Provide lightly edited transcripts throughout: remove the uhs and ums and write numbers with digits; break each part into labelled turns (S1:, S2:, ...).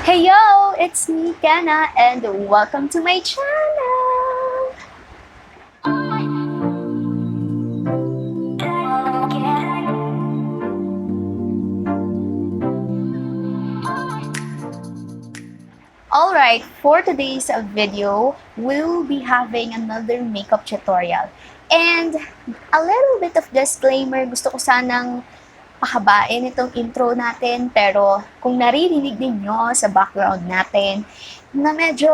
S1: Hey yo! It's me, Kennah, and welcome to my channel! Alright, for today's video, we'll be having another makeup tutorial. And a little bit of disclaimer, gusto ko sanang pahabain itong intro natin, pero kung naririnig ninyo sa background natin na medyo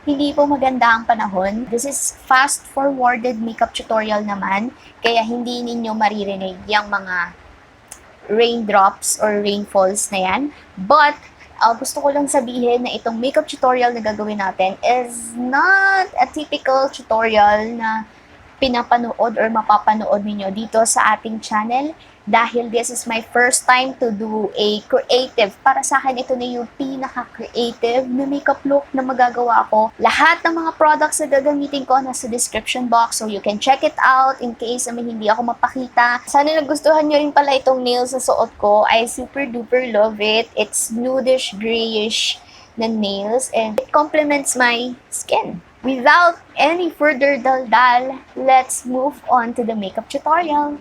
S1: hindi po maganda ang panahon, this is fast-forwarded makeup tutorial naman, kaya hindi ninyo maririnig yung mga raindrops or rainfalls na yan. But gusto ko lang sabihin na itong makeup tutorial na gagawin natin is not a typical tutorial na pinapanood or mapapanood ninyo dito sa ating channel dahil this is my first time to do a creative. Para sa akin, ito na yung pinaka-creative na makeup look na magagawa ko. Lahat ng mga products na gagamitin ko nasa description box, so you can check it out in case na hindi ako mapakita. Sana nagustuhan nyo rin pala itong nails na suot ko. I super duper love it. It's nudish, grayish na nails and it complements my skin. Without any further daldal, let's move on to the makeup tutorial.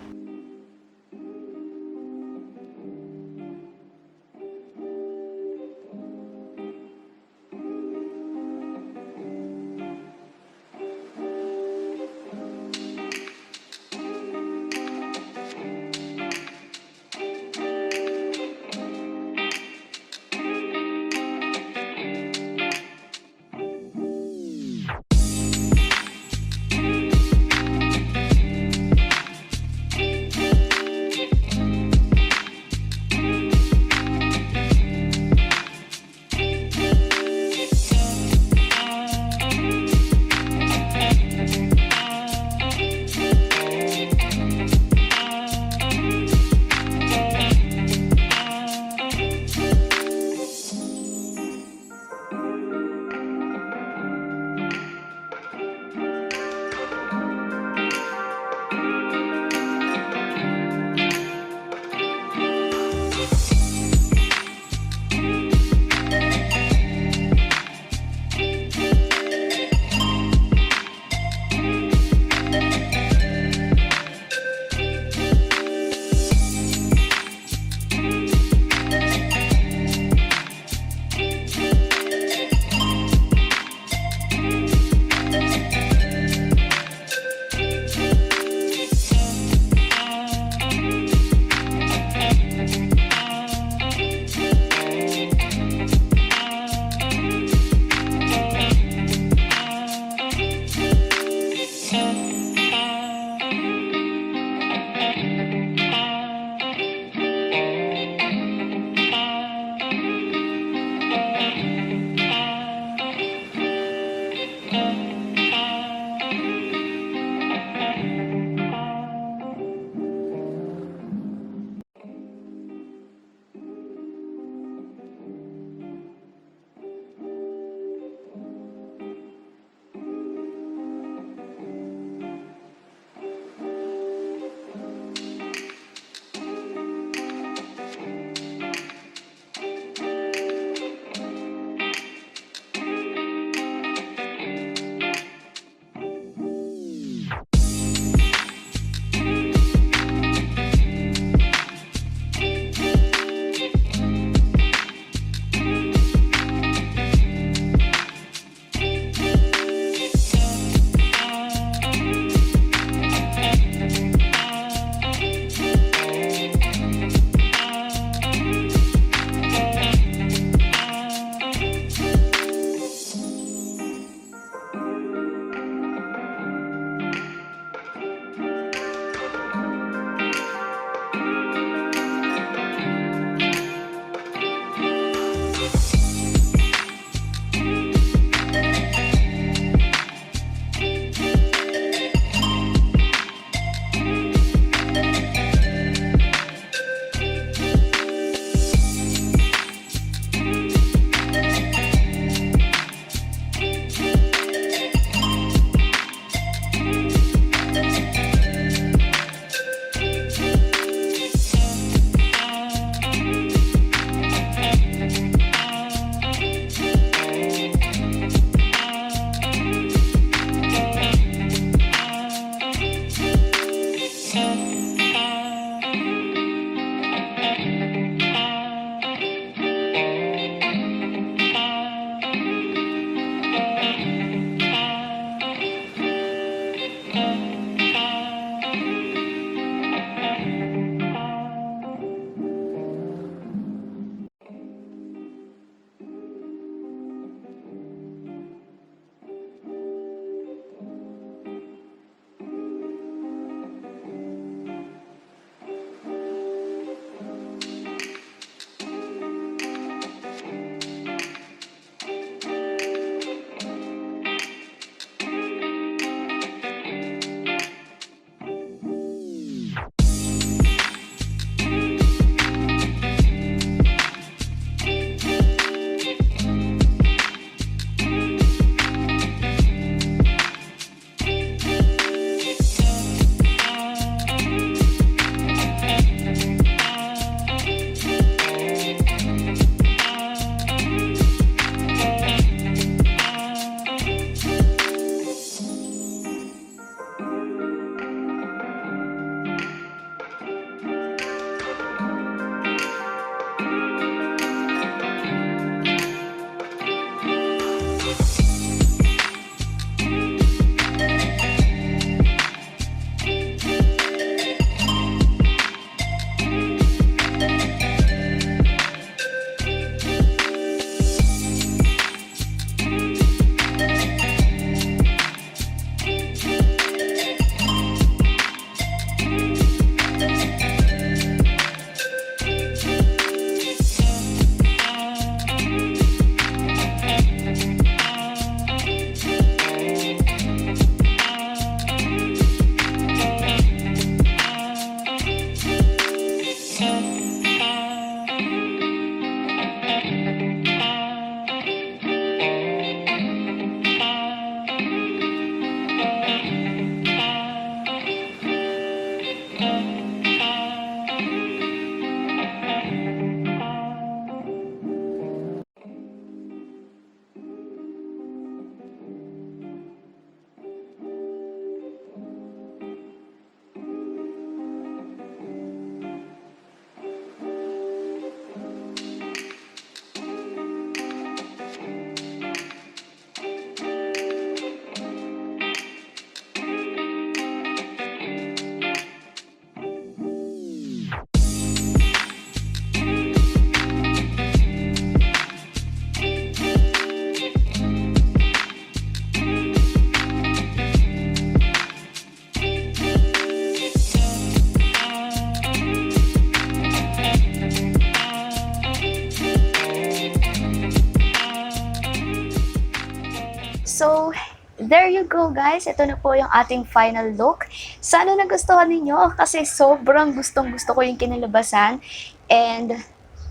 S1: there you go guys. Ito na po yung ating final look. Sana nagustuhan ninyo kasi sobrang gustong-gusto ko yung kinalabasan. And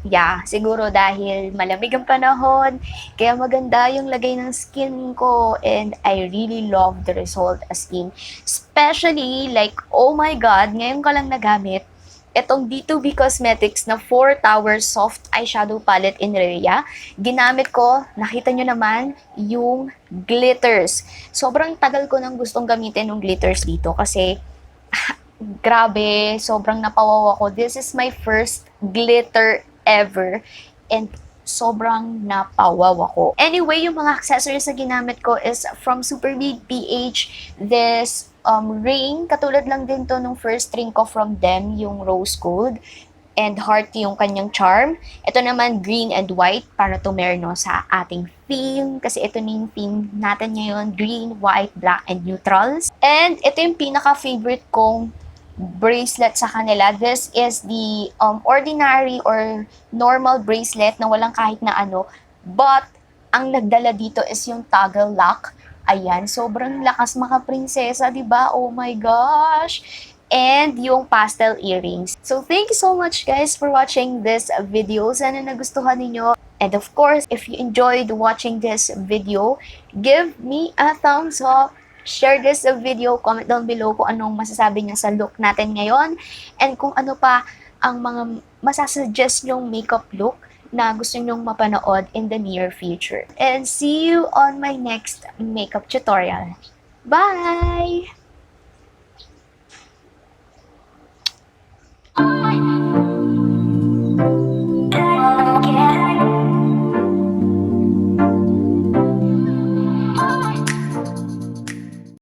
S1: yeah, siguro dahil malamig ang panahon, kaya maganda yung lagay ng skin ko and I really love the result as in. Especially like, oh my god, ngayon ko lang nagamit itong D2B Cosmetics na 4 Tower Soft Eyeshadow Palette in Rire. Ginamit ko, nakita nyo naman, yung glitters. Sobrang tagal ko nang gustong gamitin yung glitters dito kasi grabe, sobrang napawaw ako. This is my first glitter ever and sobrang napawaw ako. Anyway, yung mga accessories na ginamit ko is from SUPERBEAD.PH. This ring, katulad lang din to nung first ring ko from them, yung rose gold. And heart yung kanyang charm. Ito naman green and white para tumerno sa ating theme. Kasi ito na yung theme natin ngayon. Green, white, black, and neutrals. And ito yung pinaka-favorite kong bracelet sa kanila. This is the ordinary or normal bracelet na walang kahit na ano. But, ang nagdala dito is yung toggle lock. Ayan, sobrang lakas maka-prinsesa, diba? Oh my gosh! And yung pastel earrings. So, thank you so much guys for watching this video. Sana nagustuhan ninyo. And of course, if you enjoyed watching this video, give me a thumbs up. Share this video, comment down below kung anong masasabi niya sa look natin ngayon. And kung ano pa ang mga masasuggest nyong makeup look na gusto nyong mapanood in the near future. And see you on my next makeup tutorial. Bye!